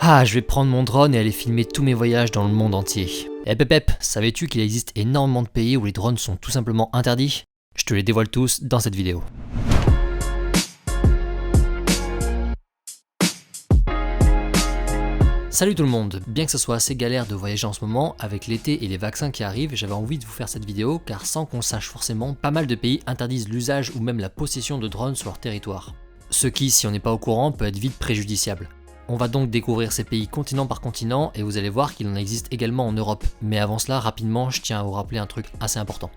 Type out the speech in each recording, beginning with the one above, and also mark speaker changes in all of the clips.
Speaker 1: Ah, je vais prendre mon drone et aller filmer tous mes voyages dans le monde entier. Savais-tu qu'il existe énormément de pays où les drones sont tout simplement interdits? Je te les dévoile tous dans cette vidéo. Salut tout le monde, bien que ce soit assez galère de voyager en ce moment, avec l'été et les vaccins qui arrivent, j'avais envie de vous faire cette vidéo car sans qu'on sache forcément, pas mal de pays interdisent l'usage ou même la possession de drones sur leur territoire. Ce qui, si on n'est pas au courant, peut être vite préjudiciable. On va donc découvrir ces pays continent par continent et vous allez voir qu'il en existe également en Europe. Mais avant cela, rapidement, je tiens à vous rappeler un truc assez important.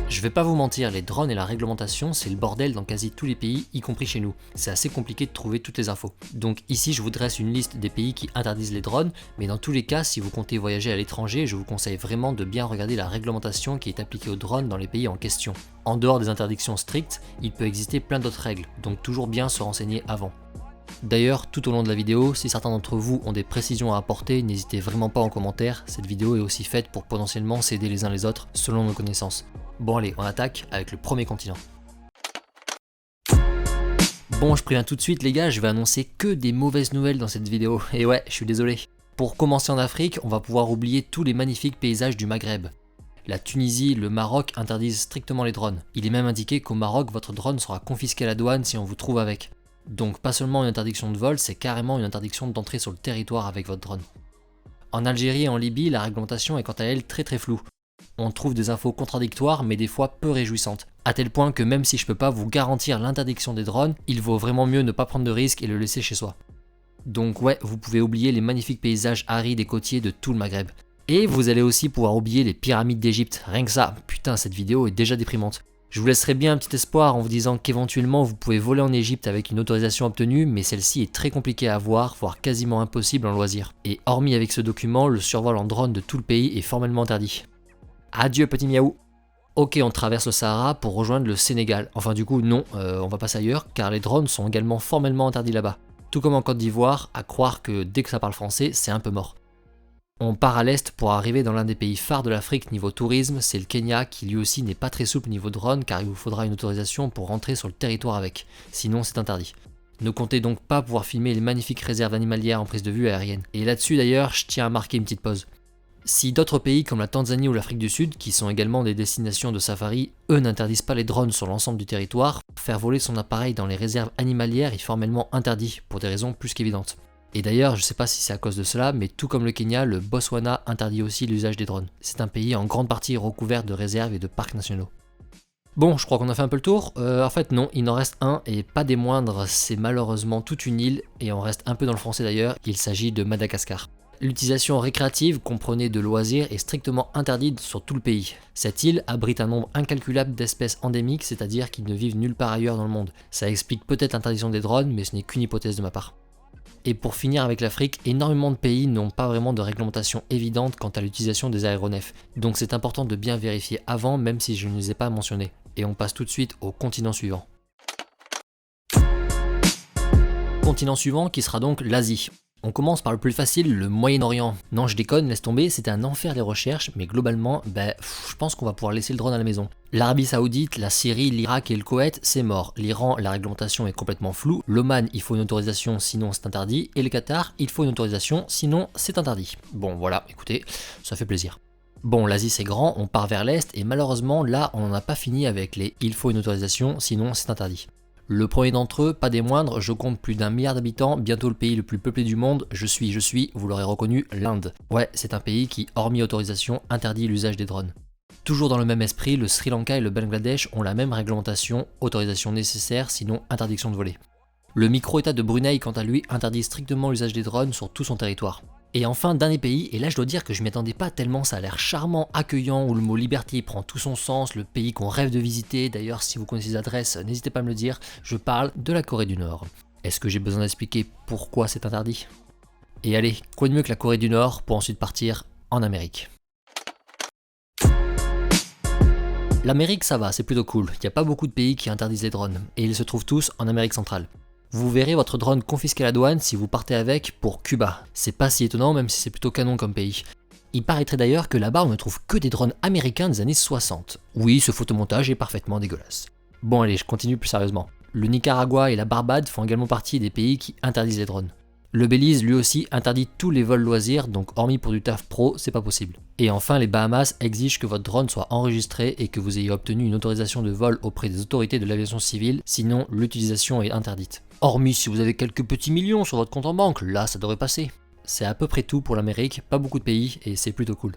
Speaker 1: Je vais pas vous mentir, les drones et la réglementation, c'est le bordel dans quasi tous les pays, y compris chez nous. C'est assez compliqué de trouver toutes les infos. Donc ici, je vous dresse une liste des pays qui interdisent les drones, mais dans tous les cas, si vous comptez voyager à l'étranger, je vous conseille vraiment de bien regarder la réglementation qui est appliquée aux drones dans les pays en question. En dehors des interdictions strictes, il peut exister plein d'autres règles, donc toujours bien se renseigner avant. D'ailleurs, tout au long de la vidéo, si certains d'entre vous ont des précisions à apporter, n'hésitez vraiment pas en commentaire, cette vidéo est aussi faite pour potentiellement s'aider les uns les autres selon nos connaissances. Bon allez, on attaque avec le premier continent. Bon, je préviens tout de suite les gars, je vais annoncer que des mauvaises nouvelles dans cette vidéo, et ouais, je suis désolé. Pour commencer en Afrique, on va pouvoir oublier tous les magnifiques paysages du Maghreb. La Tunisie, le Maroc interdisent strictement les drones. Il est même indiqué qu'au Maroc, votre drone sera confisqué à la douane si on vous trouve avec. Donc pas seulement une interdiction de vol, c'est carrément une interdiction d'entrer sur le territoire avec votre drone. En Algérie et en Libye, la réglementation est quant à elle très floue. On trouve des infos contradictoires mais des fois peu réjouissantes, à tel point que même si je peux pas vous garantir l'interdiction des drones, il vaut vraiment mieux ne pas prendre de risques et le laisser chez soi. Donc ouais, vous pouvez oublier les magnifiques paysages arides et côtiers de tout le Maghreb. Et vous allez aussi pouvoir oublier les pyramides d'Égypte, rien que ça, putain cette vidéo est déjà déprimante. Je vous laisserai bien un petit espoir en vous disant qu'éventuellement vous pouvez voler en Égypte avec une autorisation obtenue, mais celle-ci est très compliquée à avoir, voire quasiment impossible en loisir. Et hormis avec ce document, le survol en drone de tout le pays est formellement interdit. Adieu petit miaou. Ok, on traverse le Sahara pour rejoindre le Sénégal. Enfin du coup non, on va passer ailleurs car les drones sont également formellement interdits là-bas. Tout comme en Côte d'Ivoire, à croire que dès que ça parle français, c'est un peu mort. On part à l'est pour arriver dans l'un des pays phares de l'Afrique niveau tourisme, c'est le Kenya qui lui aussi n'est pas très souple niveau drone car il vous faudra une autorisation pour rentrer sur le territoire avec, sinon c'est interdit. Ne comptez donc pas pouvoir filmer les magnifiques réserves animalières en prise de vue aérienne. Et là-dessus d'ailleurs, je tiens à marquer une petite pause. Si d'autres pays comme la Tanzanie ou l'Afrique du Sud, qui sont également des destinations de safari, eux n'interdisent pas les drones sur l'ensemble du territoire, faire voler son appareil dans les réserves animalières est formellement interdit, pour des raisons plus qu'évidentes. Et d'ailleurs, je sais pas si c'est à cause de cela, mais tout comme le Kenya, le Botswana interdit aussi l'usage des drones. C'est un pays en grande partie recouvert de réserves et de parcs nationaux. Bon, je crois qu'on a fait un peu le tour. En fait non, il en reste un, et pas des moindres, c'est malheureusement toute une île, et on reste un peu dans le français d'ailleurs, il s'agit de Madagascar. L'utilisation récréative, comprenée de loisirs, est strictement interdite sur tout le pays. Cette île abrite un nombre incalculable d'espèces endémiques, c'est-à-dire qui ne vivent nulle part ailleurs dans le monde. Ça explique peut-être l'interdiction des drones, mais ce n'est qu'une hypothèse de ma part. Et pour finir avec l'Afrique, énormément de pays n'ont pas vraiment de réglementation évidente quant à l'utilisation des aéronefs. Donc c'est important de bien vérifier avant, même si je ne les ai pas mentionnés. Et on passe tout de suite au continent suivant. Continent suivant qui sera donc l'Asie. On commence par le plus facile, le Moyen-Orient. Non, je déconne, laisse tomber, c'était un enfer les recherches, mais globalement, je pense qu'on va pouvoir laisser le drone à la maison. L'Arabie Saoudite, la Syrie, l'Irak et le Koweït, c'est mort. L'Iran, la réglementation est complètement floue. L'Oman, il faut une autorisation, sinon c'est interdit. Et le Qatar, il faut une autorisation, sinon c'est interdit. Bon, voilà, écoutez, ça fait plaisir. Bon, l'Asie c'est grand, on part vers l'Est, et malheureusement, là, on n'en a pas fini avec les « il faut une autorisation, sinon c'est interdit ». Le premier d'entre eux, pas des moindres, je compte plus d'1 milliard d'habitants, bientôt le pays le plus peuplé du monde, je suis, vous l'aurez reconnu, l'Inde. Ouais, c'est un pays qui, hormis autorisation, interdit l'usage des drones. Toujours dans le même esprit, le Sri Lanka et le Bangladesh ont la même réglementation, autorisation nécessaire, sinon interdiction de voler. Le micro-état de Brunei, quant à lui, interdit strictement l'usage des drones sur tout son territoire. Et enfin, dernier pays, et là je dois dire que je m'y attendais pas tellement, ça a l'air charmant, accueillant, où le mot liberté prend tout son sens, le pays qu'on rêve de visiter, d'ailleurs si vous connaissez les adresses, n'hésitez pas à me le dire, je parle de la Corée du Nord. Est-ce que j'ai besoin d'expliquer pourquoi c'est interdit? Et allez, quoi de mieux que la Corée du Nord pour ensuite partir en Amérique? L'Amérique ça va, c'est plutôt cool, il n'y a pas beaucoup de pays qui interdisent les drones, et ils se trouvent tous en Amérique centrale. Vous verrez votre drone confisqué à la douane si vous partez avec pour Cuba. C'est pas si étonnant même si c'est plutôt canon comme pays. Il paraîtrait d'ailleurs que là-bas on ne trouve que des drones américains des années 60. Oui, ce photomontage est parfaitement dégueulasse. Bon allez, je continue plus sérieusement. Le Nicaragua et la Barbade font également partie des pays qui interdisent les drones. Le Belize lui aussi interdit tous les vols loisirs, donc hormis pour du taf pro, c'est pas possible. Et enfin, les Bahamas exigent que votre drone soit enregistré et que vous ayez obtenu une autorisation de vol auprès des autorités de l'aviation civile, sinon l'utilisation est interdite. Hormis si vous avez quelques petits millions sur votre compte en banque, là ça devrait passer. C'est à peu près tout pour l'Amérique, pas beaucoup de pays et c'est plutôt cool.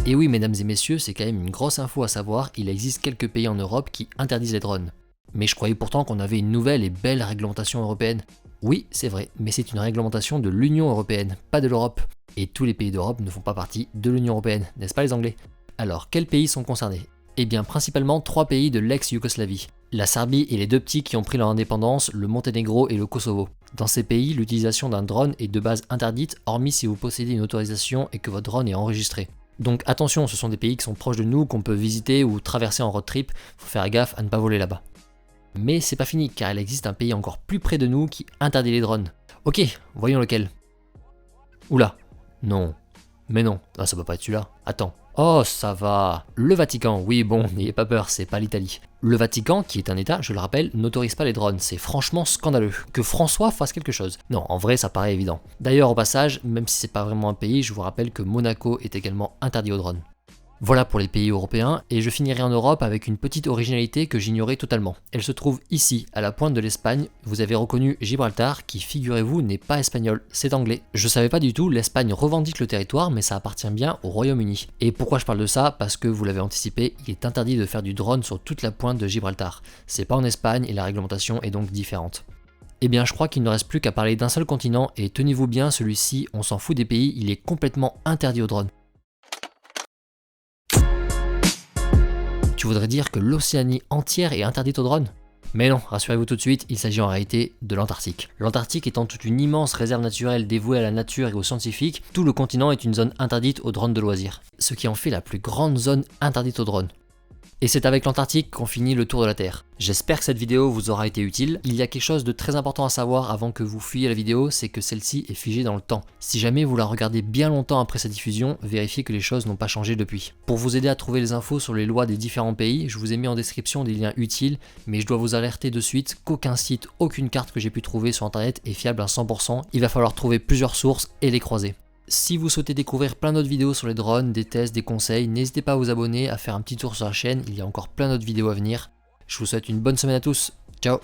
Speaker 1: Et oui, mesdames et messieurs, c'est quand même une grosse info à savoir, il existe quelques pays en Europe qui interdisent les drones. Mais je croyais pourtant qu'on avait une nouvelle et belle réglementation européenne. Oui, c'est vrai, mais c'est une réglementation de l'Union européenne, pas de l'Europe. Et tous les pays d'Europe ne font pas partie de l'Union européenne, n'est-ce pas les Anglais? Alors, quels pays sont concernés? Eh bien, principalement 3 pays de l'ex-Yougoslavie. La Serbie et les 2 petits qui ont pris leur indépendance, le Monténégro et le Kosovo. Dans ces pays, l'utilisation d'un drone est de base interdite, hormis si vous possédez une autorisation et que votre drone est enregistré. Donc attention, ce sont des pays qui sont proches de nous, qu'on peut visiter ou traverser en road trip, faut faire gaffe à ne pas voler là-bas. Mais c'est pas fini, car il existe un pays encore plus près de nous qui interdit les drones. Ok, voyons lequel. Oula, non. Mais non, ah, ça peut pas être celui-là. Attends. Oh, ça va. Le Vatican, oui bon, n'ayez pas peur, c'est pas l'Italie. Le Vatican, qui est un état, je le rappelle, n'autorise pas les drones. C'est franchement scandaleux. Que François fasse quelque chose. Non, en vrai, ça paraît évident. D'ailleurs, au passage, même si c'est pas vraiment un pays, je vous rappelle que Monaco est également interdit aux drones. Voilà pour les pays européens, et je finirai en Europe avec une petite originalité que j'ignorais totalement. Elle se trouve ici, à la pointe de l'Espagne. Vous avez reconnu Gibraltar, qui, figurez-vous, n'est pas espagnol, c'est anglais. Je savais pas du tout, l'Espagne revendique le territoire, mais ça appartient bien au Royaume-Uni. Et pourquoi je parle de ça? Parce que, vous l'avez anticipé, il est interdit de faire du drone sur toute la pointe de Gibraltar. C'est pas en Espagne, et la réglementation est donc différente. Eh bien, je crois qu'il ne reste plus qu'à parler d'un seul continent, et tenez-vous bien, celui-ci, on s'en fout des pays, il est complètement interdit aux drones. Tu voudrais dire que l'Océanie entière est interdite aux drones? Mais non, rassurez-vous tout de suite, il s'agit en réalité de l'Antarctique. L'Antarctique étant toute une immense réserve naturelle dévouée à la nature et aux scientifiques, tout le continent est une zone interdite aux drones de loisirs. Ce qui en fait la plus grande zone interdite aux drones. Et c'est avec l'Antarctique qu'on finit le tour de la Terre. J'espère que cette vidéo vous aura été utile. Il y a quelque chose de très important à savoir avant que vous fuyiez la vidéo, c'est que celle-ci est figée dans le temps. Si jamais vous la regardez bien longtemps après sa diffusion, vérifiez que les choses n'ont pas changé depuis. Pour vous aider à trouver les infos sur les lois des différents pays, je vous ai mis en description des liens utiles, mais je dois vous alerter de suite qu'aucun site, aucune carte que j'ai pu trouver sur internet est fiable à 100%. Il va falloir trouver plusieurs sources et les croiser. Si vous souhaitez découvrir plein d'autres vidéos sur les drones, des tests, des conseils, n'hésitez pas à vous abonner, à faire un petit tour sur la chaîne, il y a encore plein d'autres vidéos à venir. Je vous souhaite une bonne semaine à tous, ciao.